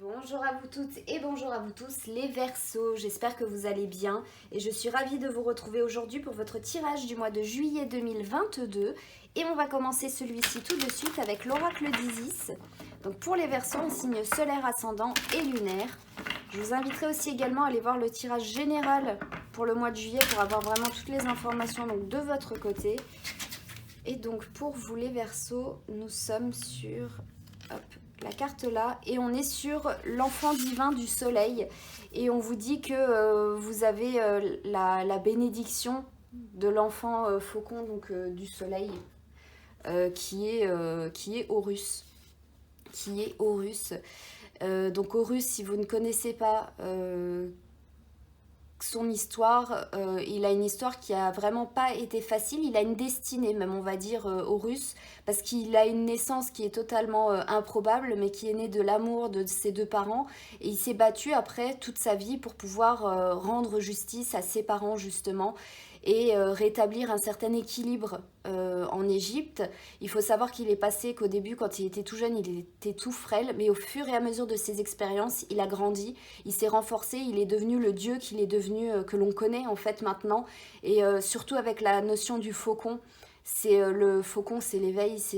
Bonjour à vous toutes et bonjour à vous tous les Verseaux, j'espère que vous allez bien et je suis ravie de vous retrouver aujourd'hui pour votre tirage du mois de juillet 2022 et on va commencer celui-ci tout de suite avec l'oracle d'Isis. Donc pour les Verseaux, en signe solaire, ascendant et lunaire. Je vous inviterai aussi également à aller voir le tirage général pour le mois de juillet pour avoir vraiment toutes les informations donc, de votre côté. Et donc pour vous les Verseaux, nous sommes sur... Hop, la carte là et on est sur l'enfant divin du soleil et on vous dit que vous avez la bénédiction de l'enfant faucon donc du soleil qui est Horus donc Horus, si vous ne connaissez pas son histoire, il a une histoire qui a vraiment pas été facile, il a une destinée même on va dire Horus, parce qu'il a une naissance qui est totalement improbable mais qui est née de l'amour de ses deux parents et il s'est battu après toute sa vie pour pouvoir rendre justice à ses parents justement et rétablir un certain équilibre en Égypte. Il faut savoir qu'il est passé qu'au début, quand il était tout jeune, il était tout frêle, mais au fur et à mesure de ses expériences, il a grandi, il s'est renforcé, il est devenu le dieu qu'il est devenu, que l'on connaît en fait maintenant, et surtout avec la notion du faucon. Le faucon, c'est l'éveil, c'est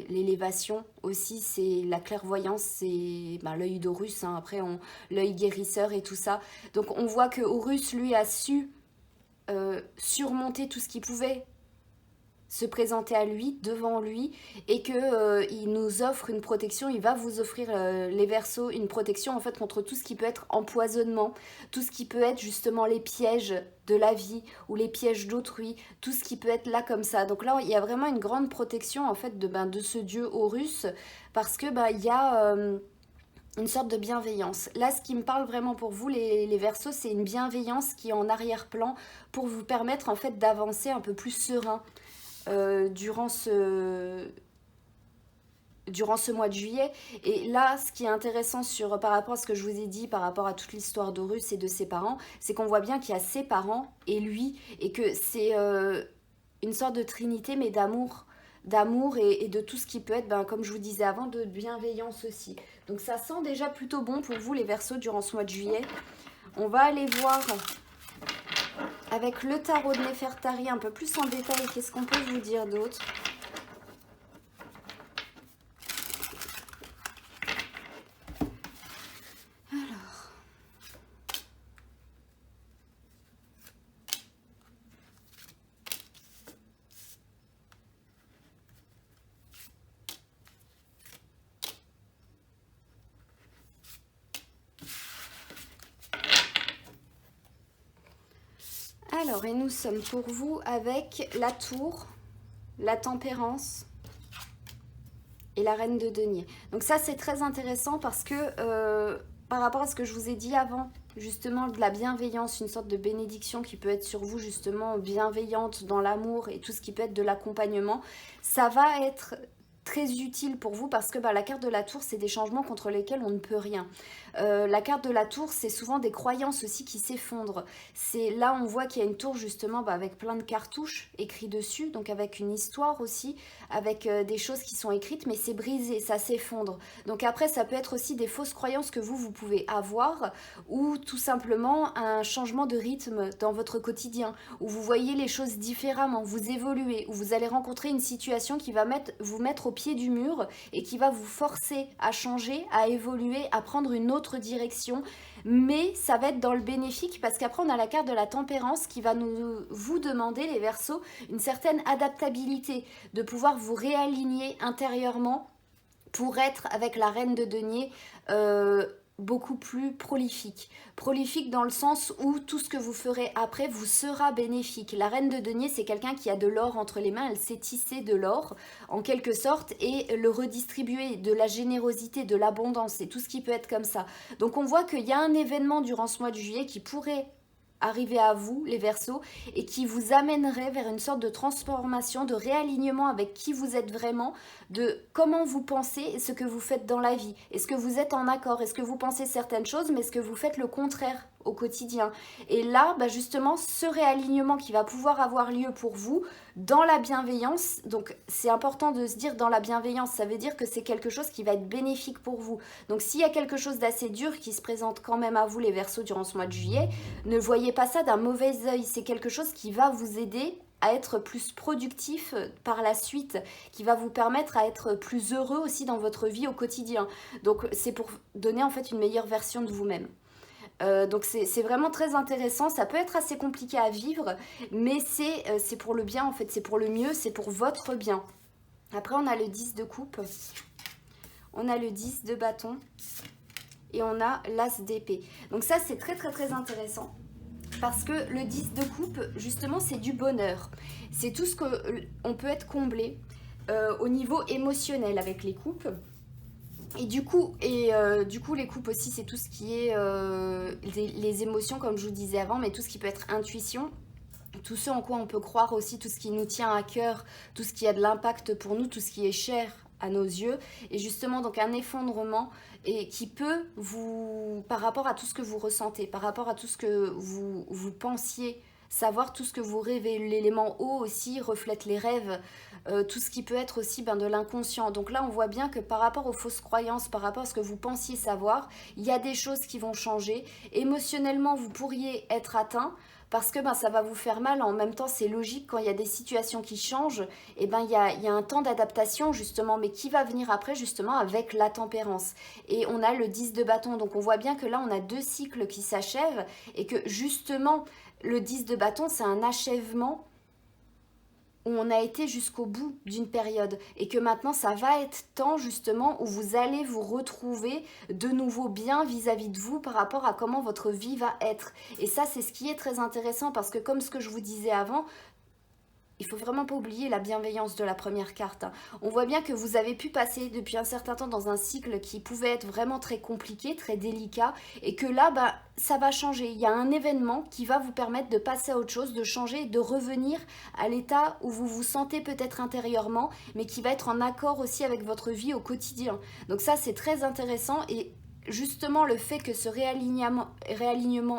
l'élévation aussi, c'est la clairvoyance, c'est l'œil d'Horus, hein, après l'œil guérisseur et tout ça. Donc on voit que Horus, lui, a su surmonter tout ce qui pouvait se présenter à lui, devant lui, et que il nous offre une protection, il va vous offrir les Verseaux, une protection en fait contre tout ce qui peut être empoisonnement, tout ce qui peut être justement les pièges de la vie ou les pièges d'autrui, tout ce qui peut être là comme ça. Donc là, il y a vraiment une grande protection en fait de ce dieu Horus, parce que il y a une sorte de bienveillance. Là, ce qui me parle vraiment pour vous, les Verseaux, c'est une bienveillance qui est en arrière-plan pour vous permettre en fait d'avancer un peu plus serein durant ce mois de juillet. Et là, ce qui est intéressant par rapport à ce que je vous ai dit, par rapport à toute l'histoire d'Horus et de ses parents, c'est qu'on voit bien qu'il y a ses parents et lui, et que c'est une sorte de trinité, mais d'amour et de tout ce qui peut être, comme je vous disais avant, de bienveillance aussi. Donc ça sent déjà plutôt bon pour vous les Verseaux durant ce mois de juillet. On va aller voir avec le tarot de Néfertari un peu plus en détail. Qu'est-ce qu'on peut vous dire d'autre ? Alors, et nous sommes pour vous avec la tour, la tempérance et la reine de denier. Donc ça, c'est très intéressant parce que par rapport à ce que je vous ai dit avant, justement de la bienveillance, une sorte de bénédiction qui peut être sur vous, justement bienveillante dans l'amour et tout ce qui peut être de l'accompagnement, ça va être très utile pour vous parce que la carte de la tour, c'est des changements contre lesquels on ne peut rien. La carte de la tour, c'est souvent des croyances aussi qui s'effondrent. Là, on voit qu'il y a une tour justement avec plein de cartouches écrites dessus, donc avec une histoire aussi, avec des choses qui sont écrites, mais c'est brisé, ça s'effondre. Donc après, ça peut être aussi des fausses croyances que vous pouvez avoir, ou tout simplement un changement de rythme dans votre quotidien, où vous voyez les choses différemment, vous évoluez, où vous allez rencontrer une situation qui va vous mettre au pied du mur et qui va vous forcer à changer, à évoluer, à prendre une autre direction, mais ça va être dans le bénéfique parce qu'après on a la carte de la tempérance qui va vous demander les Verseaux une certaine adaptabilité, de pouvoir vous réaligner intérieurement pour être avec la reine de denier beaucoup plus prolifique. Prolifique dans le sens où tout ce que vous ferez après vous sera bénéfique. La reine de denier, c'est quelqu'un qui a de l'or entre les mains, elle sait tisser de l'or en quelque sorte et le redistribuer, de la générosité, de l'abondance et tout ce qui peut être comme ça. Donc on voit qu'il y a un événement durant ce mois de juillet qui pourrait arriver à vous, les Verseaux, et qui vous amènerait vers une sorte de transformation, de réalignement avec qui vous êtes vraiment, de comment vous pensez et ce que vous faites dans la vie. Est-ce que vous êtes en accord? Est-ce que vous pensez certaines choses, mais est-ce que vous faites le contraire au quotidien? Et là, justement, ce réalignement qui va pouvoir avoir lieu pour vous, dans la bienveillance. Donc c'est important de se dire dans la bienveillance, ça veut dire que c'est quelque chose qui va être bénéfique pour vous. Donc s'il y a quelque chose d'assez dur qui se présente quand même à vous les Verseaux durant ce mois de juillet, ne voyez pas ça d'un mauvais œil, c'est quelque chose qui va vous aider à être plus productif par la suite, qui va vous permettre à être plus heureux aussi dans votre vie au quotidien. Donc c'est pour donner en fait une meilleure version de vous-même. Donc c'est vraiment très intéressant, ça peut être assez compliqué à vivre, mais c'est pour le bien en fait, c'est pour le mieux, c'est pour votre bien. Après on a le 10 de coupe, on a le 10 de bâton et on a l'as d'épée. Donc ça c'est très très très intéressant. Parce que le 10 de coupe, justement, c'est du bonheur. C'est tout ce qu'on peut être comblé au niveau émotionnel avec les coupes. Et du coup, les coupes aussi, c'est tout ce qui est les émotions, comme je vous disais avant, mais tout ce qui peut être intuition, tout ce en quoi on peut croire aussi, tout ce qui nous tient à cœur, tout ce qui a de l'impact pour nous, tout ce qui est cher à nos yeux. Et justement, donc un effondrement et qui peut vous, par rapport à tout ce que vous ressentez, par rapport à tout ce que vous pensiez, savoir tout ce que vous rêvez, l'élément eau aussi reflète les rêves, tout ce qui peut être aussi de l'inconscient. Donc là, on voit bien que par rapport aux fausses croyances, par rapport à ce que vous pensiez savoir, il y a des choses qui vont changer. Émotionnellement, vous pourriez être atteint, parce que ça va vous faire mal. En même temps, c'est logique, quand il y a des situations qui changent, et il y a un temps d'adaptation justement, mais qui va venir après justement avec la tempérance. Et on a le 10 de bâton, donc on voit bien que là on a deux cycles qui s'achèvent et que justement le 10 de bâton c'est un achèvement où on a été jusqu'au bout d'une période et que maintenant ça va être temps justement où vous allez vous retrouver de nouveau bien vis-à-vis de vous par rapport à comment votre vie va être. Et ça c'est ce qui est très intéressant parce que comme ce que je vous disais avant, il faut vraiment pas oublier la bienveillance de la première carte. On voit bien que vous avez pu passer depuis un certain temps dans un cycle qui pouvait être vraiment très compliqué, très délicat, et que là, ça va changer. Il y a un événement qui va vous permettre de passer à autre chose, de changer, de revenir à l'état où vous vous sentez peut-être intérieurement, mais qui va être en accord aussi avec votre vie au quotidien. Donc ça, c'est très intéressant, et justement, le fait que ce réalignement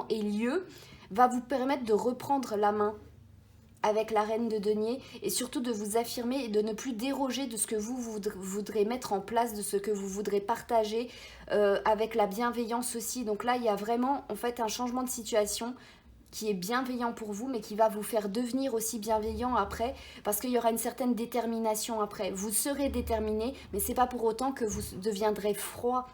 ait lieu va vous permettre de reprendre la main avec la reine de denier et surtout de vous affirmer et de ne plus déroger de ce que vous voudrez mettre en place, de ce que vous voudrez partager avec la bienveillance aussi. Donc là, il y a vraiment en fait un changement de situation qui est bienveillant pour vous, mais qui va vous faire devenir aussi bienveillant après, parce qu'il y aura une certaine détermination après. Vous serez déterminé, mais c'est pas pour autant que vous deviendrez froid.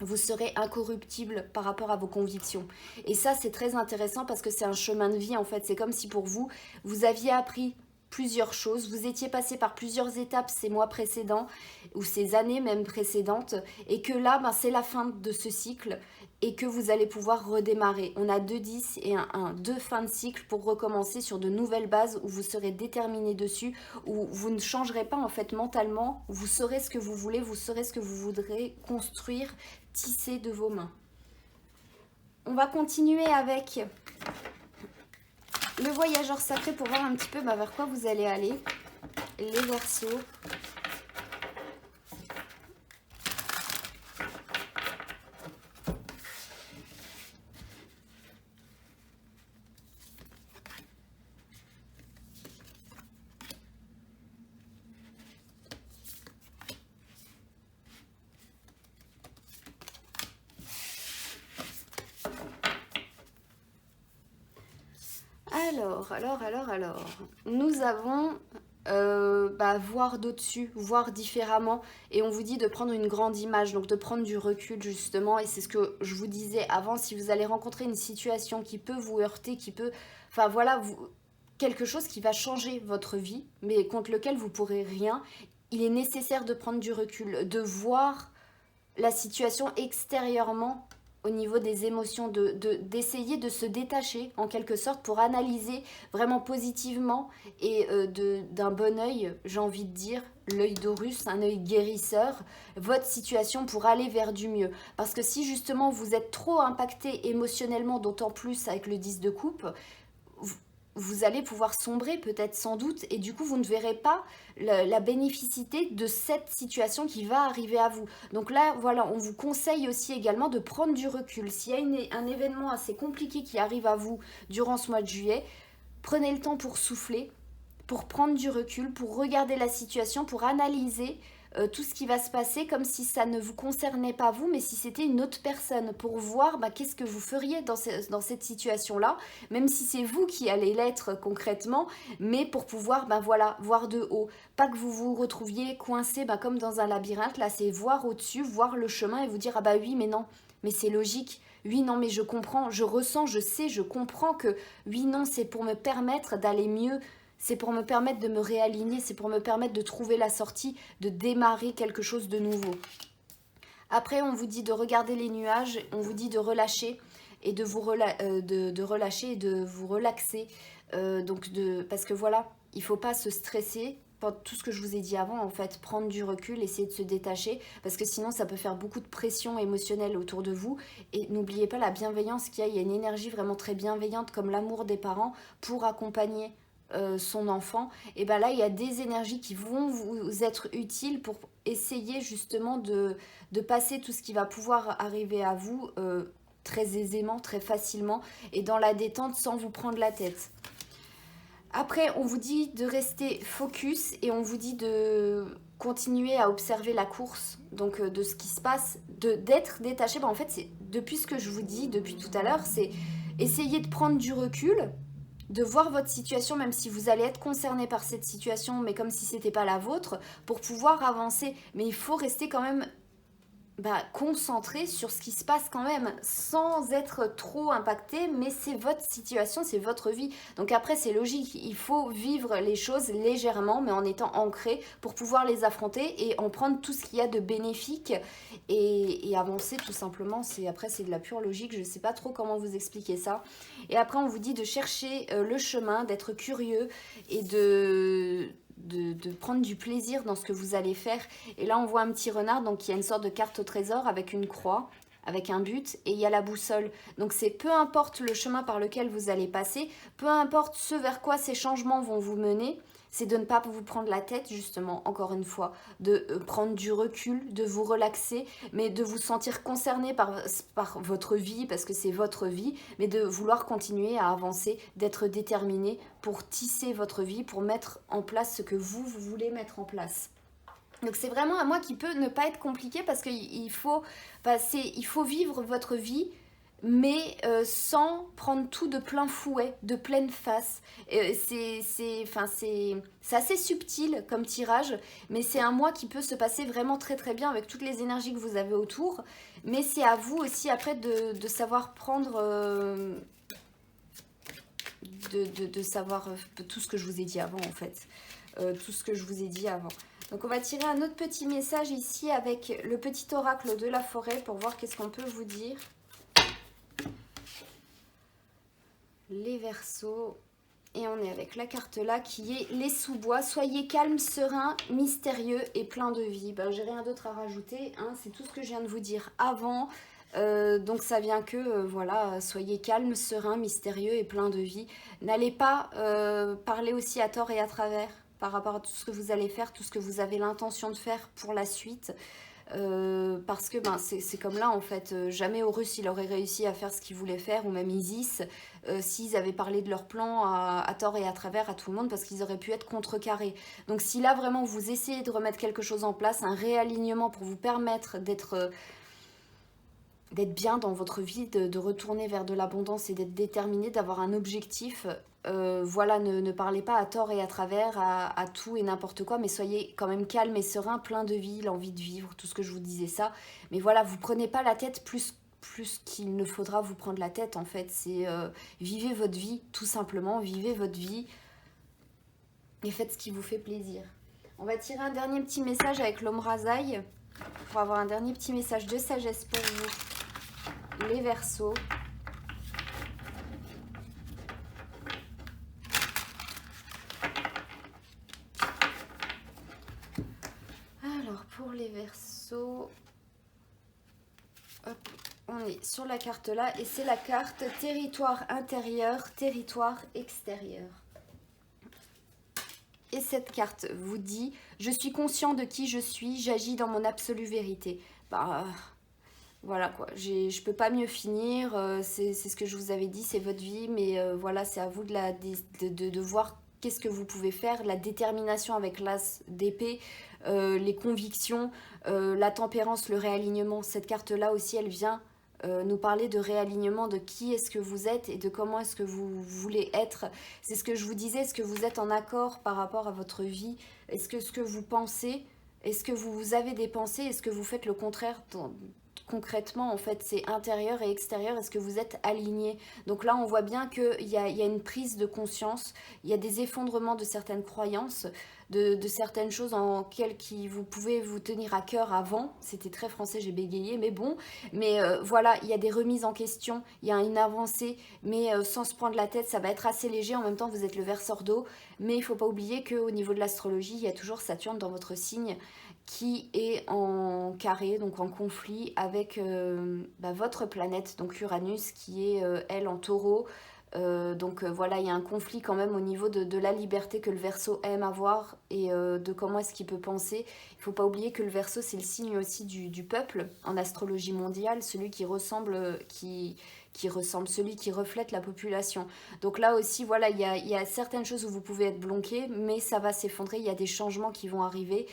Vous serez incorruptible par rapport à vos convictions. Et ça, c'est très intéressant parce que c'est un chemin de vie en fait. C'est comme si pour vous, vous aviez appris plusieurs choses, vous étiez passé par plusieurs étapes ces mois précédents ou ces années même précédentes et que là, c'est la fin de ce cycle et que vous allez pouvoir redémarrer. On a 2 10 et deux fins de cycle pour recommencer sur de nouvelles bases où vous serez déterminé dessus, où vous ne changerez pas en fait mentalement, vous saurez ce que vous voulez, vous saurez ce que vous voudrez construire, tisser de vos mains. On va continuer avec le voyageur sacré pour voir un petit peu vers quoi vous allez aller, les Verseaux. Alors, nous avons voir d'au-dessus, voir différemment, et on vous dit de prendre une grande image, donc de prendre du recul justement, et c'est ce que je vous disais avant, si vous allez rencontrer une situation qui peut vous heurter, qui peut, quelque chose qui va changer votre vie, mais contre lequel vous pourrez rien, il est nécessaire de prendre du recul, de voir la situation extérieurement, au niveau des émotions, d'essayer de se détacher en quelque sorte pour analyser vraiment positivement et d'un bon œil, j'ai envie de dire, l'œil d'Horus, un œil guérisseur, votre situation pour aller vers du mieux. Parce que si justement vous êtes trop impacté émotionnellement, d'autant plus avec le 10 de coupe, vous allez pouvoir sombrer peut-être sans doute et du coup vous ne verrez pas la bénéficité de cette situation qui va arriver à vous. Donc là voilà, on vous conseille aussi également de prendre du recul. S'il y a un événement assez compliqué qui arrive à vous durant ce mois de juillet, prenez le temps pour souffler, pour prendre du recul, pour regarder la situation, pour analyser tout ce qui va se passer comme si ça ne vous concernait pas vous, mais si c'était une autre personne, pour voir qu'est-ce que vous feriez dans cette situation-là, même si c'est vous qui allez l'être concrètement, mais pour pouvoir voilà, voir de haut. Pas que vous vous retrouviez coincé comme dans un labyrinthe, là c'est voir au-dessus, voir le chemin et vous dire ah bah oui mais non, mais c'est logique. Oui, non, mais je comprends, je ressens, je sais, je comprends que oui, non, c'est pour me permettre d'aller mieux, c'est pour me permettre de me réaligner, c'est pour me permettre de trouver la sortie, de démarrer quelque chose de nouveau. Après, on vous dit de regarder les nuages, on vous dit de relâcher et de vous relâcher et de vous relaxer. Parce que voilà, il ne faut pas se stresser. Tout ce que je vous ai dit avant, en fait, prendre du recul, essayer de se détacher, parce que sinon ça peut faire beaucoup de pression émotionnelle autour de vous. Et n'oubliez pas la bienveillance qu'il y a, il y a une énergie vraiment très bienveillante comme l'amour des parents pour accompagner son enfant. Et bien là, il y a des énergies qui vont vous être utiles pour essayer justement de passer tout ce qui va pouvoir arriver à vous très aisément, très facilement, et dans la détente sans vous prendre la tête. Après, on vous dit de rester focus et on vous dit de continuer à observer la course, donc de ce qui se passe, d'être détaché. En fait, c'est depuis ce que je vous dis depuis tout à l'heure, c'est essayer de prendre du recul, de voir votre situation, même si vous allez être concerné par cette situation, mais comme si c'était pas la vôtre, pour pouvoir avancer. Mais il faut rester quand même concentré sur ce qui se passe quand même, sans être trop impacté, mais c'est votre situation, c'est votre vie. Donc après, c'est logique, il faut vivre les choses légèrement, mais en étant ancré pour pouvoir les affronter et en prendre tout ce qu'il y a de bénéfique et avancer tout simplement. Après, c'est de la pure logique, je ne sais pas trop comment vous expliquer ça. Et après, on vous dit de chercher le chemin, d'être curieux et de prendre du plaisir dans ce que vous allez faire. Et là on voit un petit renard, donc il y a une sorte de carte au trésor avec une croix, avec un but, et il y a la boussole. Donc c'est peu importe le chemin par lequel vous allez passer, peu importe ce vers quoi ces changements vont vous mener, c'est de ne pas vous prendre la tête, justement, encore une fois, de prendre du recul, de vous relaxer, mais de vous sentir concerné par votre vie, parce que c'est votre vie, mais de vouloir continuer à avancer, d'être déterminé pour tisser votre vie, pour mettre en place ce que vous voulez mettre en place. Donc c'est vraiment à moi qui peut ne pas être compliqué, parce qu'il faut vivre votre vie, mais sans prendre tout de plein fouet, de pleine face. C'est assez subtil comme tirage, mais c'est un mois qui peut se passer vraiment très très bien avec toutes les énergies que vous avez autour. Mais c'est à vous aussi après de savoir prendre, de savoir tout ce que je vous ai dit avant en fait. Tout ce que je vous ai dit avant. Donc on va tirer un autre petit message ici avec le petit oracle de la forêt pour voir qu'est-ce qu'on peut vous dire. Les Verseaux, et on est avec la carte là qui est les sous-bois. Soyez calme, serein, mystérieux et plein de vie. J'ai rien d'autre à rajouter, hein, c'est tout ce que je viens de vous dire avant. Donc ça vient que, voilà, soyez calme, serein, mystérieux et plein de vie. N'allez pas parler aussi à tort et à travers par rapport à tout ce que vous allez faire, tout ce que vous avez l'intention de faire pour la suite. Parce que c'est comme là en fait, jamais Horus il aurait réussi à faire ce qu'il voulait faire, ou même Isis, s'ils avaient parlé de leur plan à tort et à travers à tout le monde, parce qu'ils auraient pu être contrecarrés. Donc si là vraiment vous essayez de remettre quelque chose en place, un réalignement pour vous permettre d'être bien dans votre vie, de retourner vers de l'abondance et d'être déterminé, d'avoir un objectif. Voilà, ne parlez pas à tort et à travers, à tout et n'importe quoi, mais soyez quand même calme et serein, plein de vie, l'envie de vivre, tout ce que je vous disais ça. Mais voilà, vous prenez pas la tête plus qu'il ne faudra vous prendre la tête en fait. C'est vivez votre vie, tout simplement, vivez votre vie et faites ce qui vous fait plaisir. On va tirer un dernier petit message avec l'homme rasaille pour avoir un dernier petit message de sagesse pour vous, les Verseaux. Alors pour les Verseaux, hop, on est sur la carte là et c'est la carte territoire intérieur, territoire extérieur. Et cette carte vous dit « Je suis conscient de qui je suis, j'agis dans mon absolue vérité ». Voilà quoi, je peux pas mieux finir, c'est ce que je vous avais dit, c'est votre vie, mais voilà, c'est à vous de voir qu'est-ce que vous pouvez faire, la détermination avec l'as d'épée, les convictions, la tempérance, le réalignement. Cette carte-là aussi, elle vient nous parler de réalignement, de qui est-ce que vous êtes et de comment est-ce que vous voulez être. C'est ce que je vous disais, est-ce que vous êtes en accord par rapport à votre vie? Est-ce que ce que vous pensez, est-ce que vous avez des pensées? Est-ce que vous faites le contraire concrètement, en fait, c'est intérieur et extérieur. Est-ce que vous êtes aligné? Donc là, on voit bien qu'il y a une prise de conscience, il y a des effondrements de certaines croyances, de certaines choses en quelles vous pouvez vous tenir à cœur avant. C'était très français, j'ai bégayé, mais bon. Mais voilà, il y a des remises en question, il y a une avancée, mais sans se prendre la tête, ça va être assez léger. En même temps, vous êtes le Verseau d'eau, mais il ne faut pas oublier qu'au niveau de l'astrologie, il y a toujours Saturne dans votre signe qui est en carré, donc en conflit avec votre planète, donc Uranus, qui est, elle, en taureau. Voilà, il y a un conflit quand même au niveau de la liberté que le Verseau aime avoir et de comment est-ce qu'il peut penser. Il ne faut pas oublier que le Verseau, c'est le signe aussi du peuple en astrologie mondiale, celui qui ressemble, celui qui reflète la population. Donc là aussi, voilà, il y a certaines choses où vous pouvez être bloqué, mais ça va s'effondrer, il y a des changements qui vont arriver,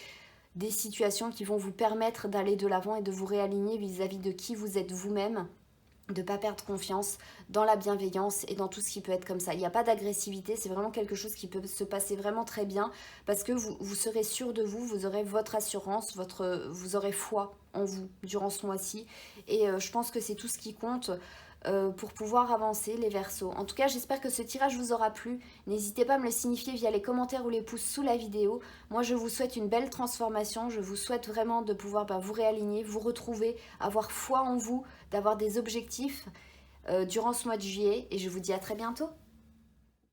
des situations qui vont vous permettre d'aller de l'avant et de vous réaligner vis-à-vis de qui vous êtes vous-même, de ne pas perdre confiance dans la bienveillance et dans tout ce qui peut être comme ça. Il n'y a pas d'agressivité, c'est vraiment quelque chose qui peut se passer vraiment très bien parce que vous serez sûr de vous, vous aurez votre assurance, vous aurez foi en vous durant ce mois-ci et je pense que c'est tout ce qui compte pour pouvoir avancer les Verseaux. En tout cas, j'espère que ce tirage vous aura plu. N'hésitez pas à me le signifier via les commentaires ou les pouces sous la vidéo. Moi, je vous souhaite une belle transformation. Je vous souhaite vraiment de pouvoir vous réaligner, vous retrouver, avoir foi en vous, d'avoir des objectifs durant ce mois de juillet. Et je vous dis à très bientôt.